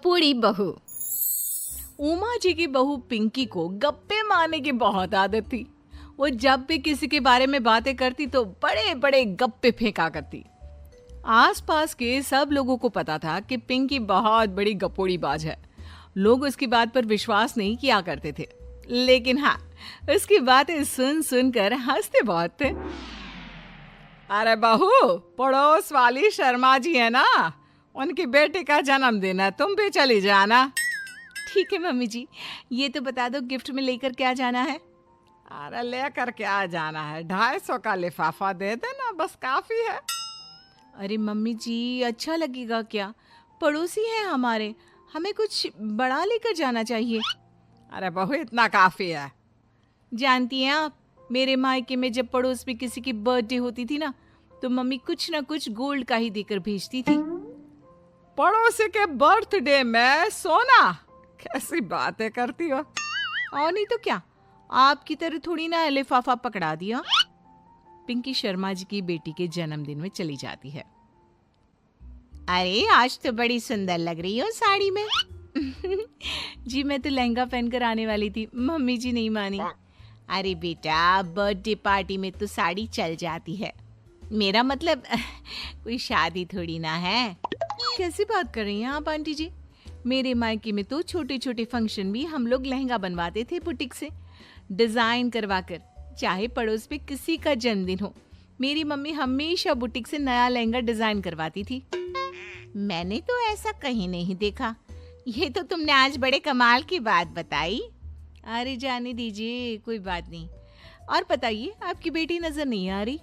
गपोड़ी बहू। उमा जी की बहू पिंकी को गप्पे मारने की बहुत आदत थी। वो जब भी किसी के बारे में बातें करती तो बड़े बड़े गप्पे फेंका करती। आसपास के सब लोगों को पता था कि पिंकी बहुत बड़ी गपोड़ी बाज है। लोग उसकी बात पर विश्वास नहीं किया करते थे, लेकिन हाँ, उसकी बातें सुन सुनकर हंसते बहुत थे। अरे बहू, पड़ोस वाली शर्मा जी है ना, उनकी बेटी का जन्मदिन है, तुम भी चली जाना। ठीक है मम्मी जी, ये तो बता दो गिफ्ट में लेकर क्या जाना है। अरे लेकर क्या जाना है, 250 का लिफाफा दे देना, बस काफी है। अरे मम्मी जी, अच्छा लगेगा क्या? पड़ोसी हैं हमारे, हमें कुछ बड़ा लेकर जाना चाहिए। अरे बहू, इतना काफी है। जानती हैं आप, मेरे मायके में जब पड़ोस में किसी की बर्थडे होती थी ना, तो मम्मी कुछ ना कुछ गोल्ड का ही देकर भेजती थी। पड़ोसी के बर्थडे में सोना? कैसी बातें करती हो। और नहीं तो क्या, आपकी तरह थोड़ी ना लिफाफा पकड़ा दिया। पिंकी शर्मा जी की बेटी के जन्मदिन में चली जाती है। अरे आज तो बड़ी सुंदर लग रही हो साड़ी में। जी मैं तो लहंगा पहनकर आने वाली थी, मम्मी जी नहीं मानी। अरे बेटा, बर्थडे पार्टी में तो साड़ी चल जाती है, मेरा मतलब कोई शादी थोड़ी ना है। कैसी बात कर रही हैं आप आंटी जी? मेरे मायके में तो छोटे छोटे फंक्शन भी हम लोग लहंगा बनवाते थे बुटीक से, डिजाइन करवाकर। चाहे पड़ोस में किसी का जन्मदिन हो, मेरी मम्मी हमेशा बुटीक से नया लहंगा डिजाइन करवाती थी। मैंने तो ऐसा कहीं नहीं देखा, ये तो तुमने आज बड़े कमाल की बात बताई। अरे जाने दीजिए, कोई बात नहीं। और बताइए, आपकी बेटी नजर नहीं आ रही?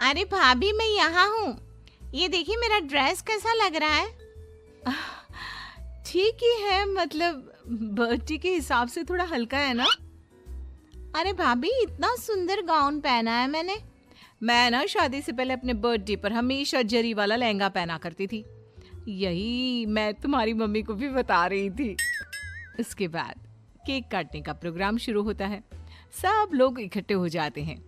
अरे भाभी, मैं यहाँ हूँ। ये देखिए मेरा ड्रेस कैसा लग रहा है? ठीक ही है, मतलब बर्थडे के हिसाब से थोड़ा हल्का है ना। अरे भाभी, इतना सुंदर गाउन पहना है मैंने। मैं ना शादी से पहले अपने बर्थडे पर हमेशा जरी वाला लहंगा पहना करती थी। यही मैं तुम्हारी मम्मी को भी बता रही थी। इसके बाद केक काटने का प्रोग्राम शुरू होता है। सब लोग इकट्ठे हो जाते हैं।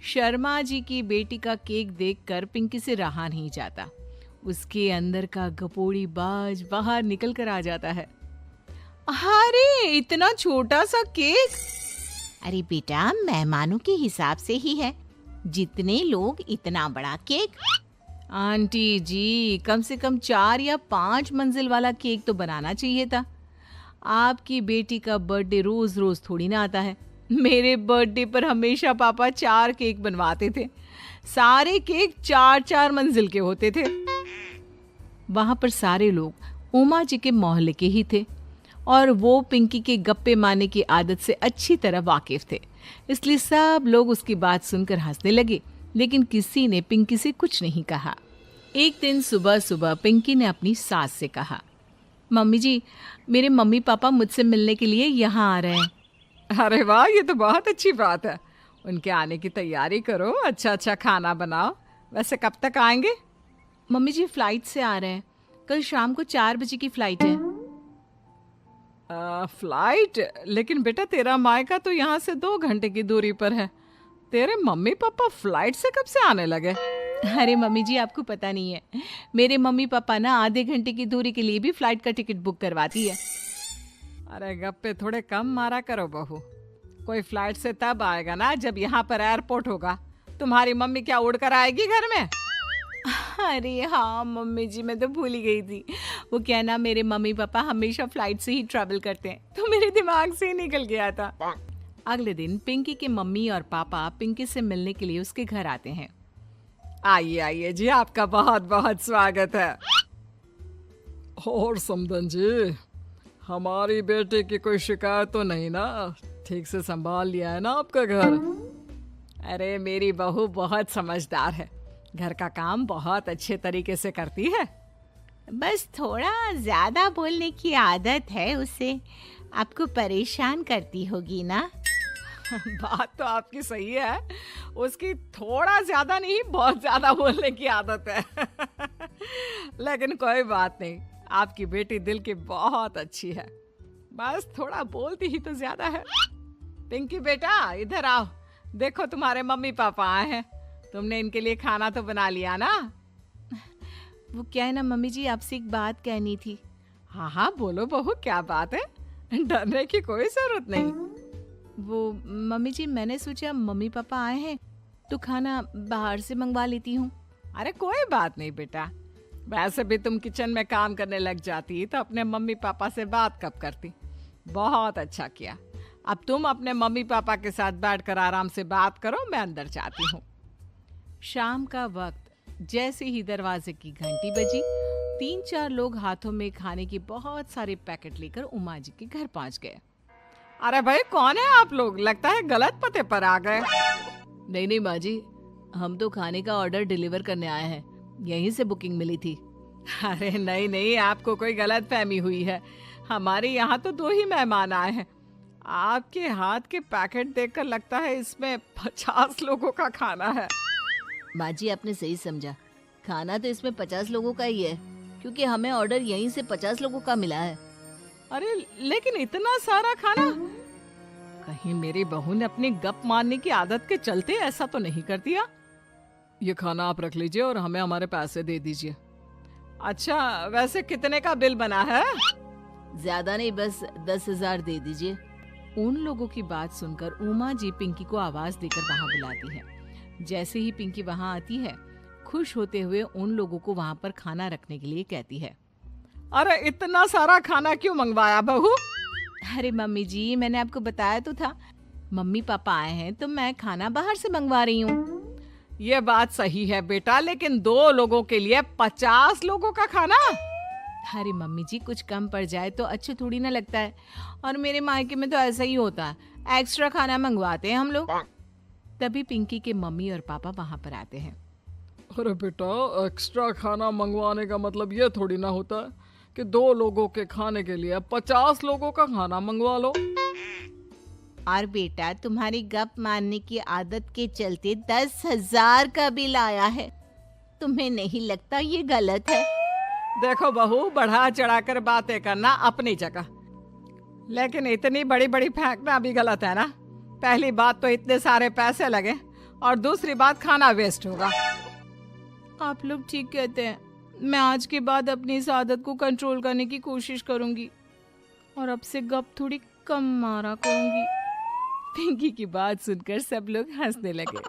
शर्मा जी की बेटी का केक देखकर पिंकी से रहा नहीं जाता। उसके अंदर का गपोड़ी बाज बाहर निकल कर आ जाता है। अरे इतना छोटा सा केक! अरे बेटा, मेहमानों के हिसाब से ही है, जितने लोग इतना बड़ा केक। आंटी जी, कम से कम 4 या 5 मंजिल वाला केक तो बनाना चाहिए था। आपकी बेटी का बर्थडे रोज रोज थोड़ी ना आता है। मेरे बर्थडे पर हमेशा पापा 4 केक बनवाते थे। सारे केक 4-4 मंजिल के होते थे। वहां पर सारे लोग उमा जी के मोहल्ले के ही थे और वो पिंकी के गप्पे मारने की आदत से अच्छी तरह वाकिफ थे, इसलिए सब लोग उसकी बात सुनकर हंसने लगे, लेकिन किसी ने पिंकी से कुछ नहीं कहा। एक दिन सुबह सुबह पिंकी ने अपनी सास से कहा, मम्मी जी, मेरे मम्मी पापा मुझसे मिलने के लिए यहाँ आ रहे हैं। अरे वाह, ये तो बहुत अच्छी बात है। उनके आने की तैयारी करो, अच्छा अच्छा खाना बनाओ। वैसे कब तक आएंगे? मम्मी जी फ्लाइट से आ रहे हैं, कल शाम को 4 बजे की फ्लाइट है। फ्लाइट? लेकिन बेटा, तेरा मायका तो यहाँ से 2 घंटे की दूरी पर है। तेरे मम्मी पापा फ्लाइट से कब से आने लगे? अरे मम्मी जी, आपको पता नहीं है, मेरे मम्मी पापा ना आधे घंटे की दूरी के लिए भी फ्लाइट का टिकट बुक करवाती है। अरे गप्पे थोड़े कम मारा करो बहू। कोई फ्लाइट से तब आएगा ना जब यहाँ पर एयरपोर्ट होगा। तुम्हारी मम्मी क्या उड़कर आएगी घर में? अरे हाँ मम्मी जी, मैं तो भूल ही गई थी। वो क्या ना, मेरे मम्मी पापा हमेशा फ्लाइट से ही ट्रैवल करते हैं, तो मेरे दिमाग से ही निकल गया था। अगले दिन पिंकी के मम्मी और पापा पिंकी से मिलने के लिए उसके घर आते हैं। आइए आइए जी, आपका बहुत बहुत स्वागत है। और समदन जी, हमारी बेटे की कोई शिकायत तो नहीं ना? ठीक से संभाल लिया है ना आपका घर? अरे मेरी बहू बहुत समझदार है, घर का काम बहुत अच्छे तरीके से करती है। बस थोड़ा ज्यादा बोलने की आदत है उसे, आपको परेशान करती होगी ना? बात तो आपकी सही है, उसकी थोड़ा ज्यादा नहीं बहुत ज्यादा बोलने की आदत है। लेकिन कोई बात नहीं, आपकी बेटी दिल की बहुत अच्छी है, बस थोड़ा बोलती ही तो ज्यादा है। पिंकी बेटा, इधर आओ, देखो तुम्हारे मम्मी पापा आए हैं। तुमने इनके लिए खाना तो बना लिया ना? वो क्या है ना मम्मी जी, आपसे एक बात कहनी थी। हाँ हाँ बोलो बहू, क्या बात है, डरने की कोई जरूरत नहीं। वो मम्मी जी, मैंने सोचा मम्मी पापा आए हैं तो खाना बाहर से मंगवा लेती हूँ। अरे कोई बात नहीं बेटा, वैसे भी तुम किचन में काम करने लग जाती तो अपने मम्मी पापा से बात कब करती। बहुत अच्छा किया। अब तुम अपने मम्मी पापा के साथ बैठकर आराम से बात करो, मैं अंदर जाती हूँ। शाम का वक्त जैसे ही दरवाजे की घंटी बजी, 3-4 लोग हाथों में खाने के बहुत सारे पैकेट लेकर उमा जी के घर पहुंच गए। अरे भाई कौन है आप लोग, लगता है गलत पते पर आ गए। नहीं नहीं माँ जी, हम तो खाने का ऑर्डर डिलीवर करने आए हैं, यहीं से बुकिंग मिली थी। अरे नहीं नहीं, आपको कोई गलत फहमी हुई है। हमारे यहाँ तो 2 ही मेहमान आए हैं। आपके हाथ के पैकेट देखकर लगता है इसमें 50 लोगों का खाना है। माँ जी, आपने सही समझा, खाना तो इसमें 50 लोगों का ही है, क्योंकि हमें ऑर्डर यहीं से 50 लोगों का मिला है। अरे लेकिन इतना सारा खाना, कहीं मेरी बहू ने अपनी गप मारने की आदत के चलते ऐसा तो नहीं कर दिया। ये खाना आप रख लीजिए और हमें हमारे पैसे दे दीजिए। अच्छा, वैसे कितने का बिल बना है? ज्यादा नहीं, बस 10,000 दे दीजिए। उन लोगों की बात सुनकर उमा जी पिंकी को आवाज देकर वहां बुलाती है। जैसे ही पिंकी वहां आती है, खुश होते हुए उन लोगों को वहां पर खाना रखने के लिए कहती है। अरे इतना सारा खाना क्यों मंगवाया बहू? अरे मम्मी जी, मैंने आपको बताया तो था, मम्मी पापा आए हैं तो मैं खाना बाहर से मंगवा रही हूँ। ये बात सही है बेटा, लेकिन 2 लोगों के लिए 50 लोगों का खाना? अरे मम्मी जी, कुछ कम पड़ जाए तो अच्छा थोड़ी ना लगता है, और मेरे मायके में तो ऐसा ही होता है, एक्स्ट्रा खाना मंगवाते हैं हम लोग। तभी पिंकी के मम्मी और पापा वहां पर आते हैं। अरे बेटा, एक्स्ट्रा खाना मंगवाने का मतलब ये थोड़ी ना होता है कि 2 लोगों के खाने के लिए 50 लोगों का खाना मंगवा लो। और बेटा, तुम्हारी गप मारने की आदत के चलते 10,000 का बिल आया है, तुम्हें नहीं लगता ये गलत है? देखो बहू, बढ़ा चढ़ाकर बातें करना अपनी जगह, लेकिन इतनी बड़ी बड़ी फेंकना भी गलत है ना। पहली बात तो इतने सारे पैसे लगे, और दूसरी बात खाना वेस्ट होगा। आप लोग ठीक कहते हैं, मैं आज के बाद अपनी इस आदत को कंट्रोल करने की कोशिश करूंगी और अब से गप थोड़ी कम मारा करूंगी। पिंकी की बात सुनकर सब लोग हंसने लगे।